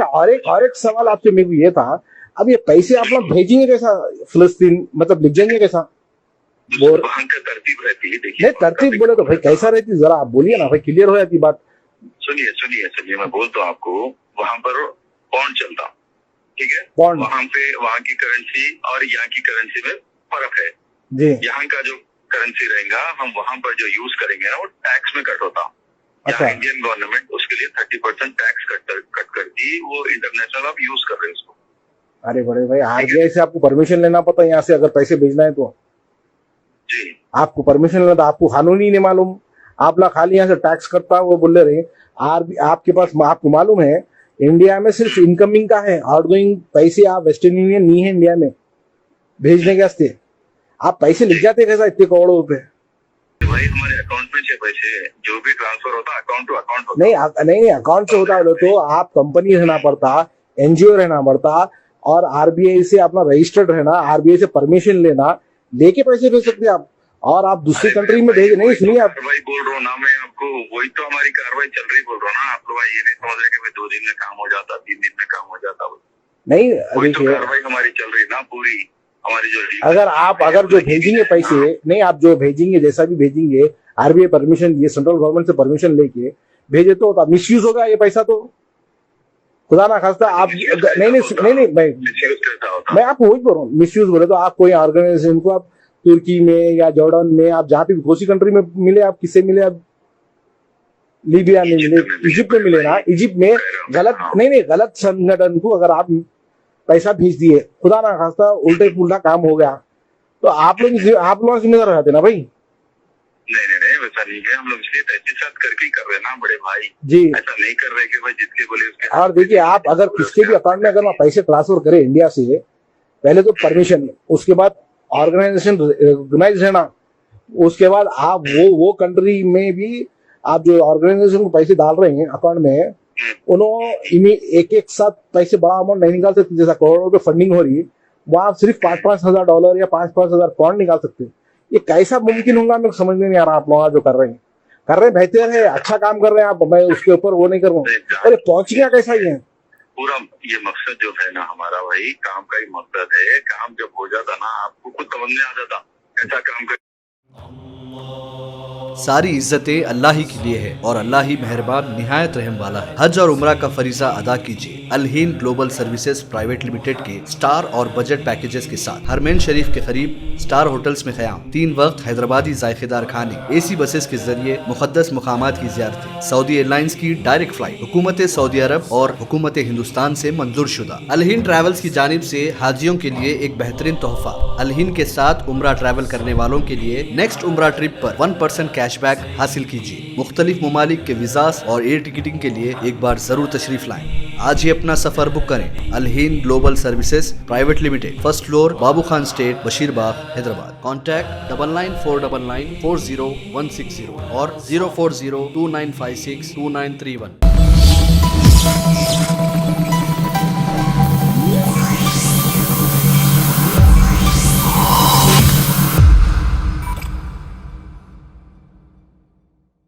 और एक सवाल आपसे मेरे को ये था, अब ये पैसे आप लोग भेजेंगे कैसा फिलिस्तीन, मतलब लिख जाएंगे कैसा? और वहाँ का तरतीब रहती है, देखिए नहीं तरतीब बोले तो भाई कैसा रहती, जरा आप बोलिए ना भाई, क्लियर हो जाती बात। सुनिए मैं बोलता हूँ आपको, वहाँ पर पौंड चलता, ठीक है, पौंड, वहाँ पे वहाँ की करेंसी और यहाँ की करेंसी में फर्क है जी। यहाँ का जो करेंसी रहेगा, हम वहाँ पर जो यूज करेंगे ना, वो टैक्स में कट होता। अच्छा, यहाँ इंडियन गवर्नमेंट उसके लिए 30% टैक्स कट करती, वो इंटरनेशनल आप यूज कर रहे हैं उसको। अरे बड़े भाई, आरबीआई से आपको परमिशन लेना पड़ता है यहाँ से अगर पैसे भेजना है तो? जी आपको परमिशन लेना, तो आपको कानून ही नहीं मालूम, आप ना खाली यहाँ से टैक्स करता वो बोल रहे। आपके पास, आपको मालूम है इंडिया में सिर्फ इनकमिंग का है, आउटगोइंग पैसे आप वेस्टर्न यूनियन नहीं है इंडिया में भेजने के वास्ते। आप पैसे लिख जाते कैसा इतने करोड़ों रुपए? भाई हमारे अकाउंट में से पैसे जो भी ट्रांसफर होता है अकाउंट टू अकाउंट होता। नहीं अकाउंट से होता है तो आप कंपनी रहना पड़ता, एनजीओ रहना पड़ता, और आरबीआई से अपना रजिस्टर्ड रहना, आरबीआई से परमिशन लेना, लेके पैसे भेज सकते आप। और आप दूसरी कंट्री में भेज नहीं, सुनिए आप, भाई बोल रहा हूँ ना मैं आपको, वही तो हमारी कार्रवाई चल रही बोल रहा हूँ ना। आप लोग ये नहीं समझ रहे कि भाई 2 दिन में काम हो जाता, 3 दिन में काम हो जाता। नहीं वही तो देखिए, कार्रवाई हमारी चल रही ना पूरी, हमारी जो अगर जो भेजेंगे पैसे, नहीं आप जो भेजेंगे जैसा भी भेजेंगे, आरबीआई परमिशन दिए, सेंट्रल गवर्नमेंट से परमिशन लेके भेजे तो मिसयूज होगा ये पैसा तो, खुदा ना खास्ता आप। नहीं मैं आपको वही बोल रहा हूँ, मिसयूज बोले तो आप कोई ऑर्गेनाइजेशन को, आप तुर्की में या जॉर्डन में, आप जहाँ भी कोसी कंट्री में मिले, आप किससे मिले, आप लीबिया में मिले, इजिप्ट में मिले ना, इजिप्ट में गलत संगठन को अगर आप पैसा भेज दिए, खुदा ना खास्ता उल्टे पुल्टा काम हो गया तो आप लोग जिम्मेदार रहते ना भाई। नहीं वैसा नहीं है, हम लोग इसलिए तहकीकात करके ही कर रहे हैं ना बड़े भाई जी। ऐसा नहीं कर रहे कि भाई जिसके बोले उसके। और देखिए, आप अगर किसके भी अकाउंट में अगर पैसे ट्रांसफर करें इंडिया से, पहले तो परमिशन, उसके बाद ऑर्गेनाइजेशन रिकॉग्नाइज है ना, उसके बाद आप वो कंट्री में भी आप जो ऑर्गेनाइजेशन को पैसे डाल रहे हैं अकाउंट में, उन्होंने एक साथ पैसे बड़ा अमाउंट नहीं निकाल सकते। जैसा करोड़ों रुपए फंडिंग हो रही है, वो आप सिर्फ $5,000 $5,000 या $5,000 पौंड निकाल सकते हैं। ये कैसा मुमकिन होगा, मेरे को समझ में नहीं आ रहा। आप लोग जो कर रहे हैं बेहतर है, अच्छा काम कर रहे हैं आप, मैं उसके ऊपर वो नहीं कर रहा हूँ। अरे पहुंच गया कैसा ये पूरा, ये मकसद जो है ना हमारा, वही काम का ही मकसद है। काम जब हो जाता ना, आपको खुद समझ में आ जाता ऐसा काम कर। सारी इज्जतें अल्लाह ही के लिए है और अल्लाह ही मेहरबान निहायत रहम वाला है। हज और उम्रा का फरीजा अदा कीजिए Al Hind global services private limited के स्टार और बजट पैकेजेस के साथ। हरमैन शरीफ के करीब स्टार होटल्स में क़याम, 3 वक्त हैदराबादी जायकेदार खाने, एसी बसेस के जरिए मुकद्दस मुकामात की ज़ियारतें, सऊदी एयरलाइंस की डायरेक्ट फ्लाइट, हुकूमत सऊदी अरब और हुकूमत हिंदुस्तान से मंजूर शुदा। अल हिंद ट्रैवल्स की जानिब से हाजियों के लिए एक बेहतरीन तोहफा। अल हिंद के साथ उम्रा ट्रैवल करने वालों के लिए नेक्स्ट उम्रा ट्रिप पर 1% कैशबैक हासिल कीजिए। मुख्तलिफ ममालिक के वीज़ास और एयर टिकटिंग के लिए एक बार जरूर तशरीफ लाएं। आज ही अपना सफर बुक करें। Al Hind global services private limited, 1st floor, Babu Khan estate, Basheerbagh, Hyderabad. Contact 9949940160 और 04029562931।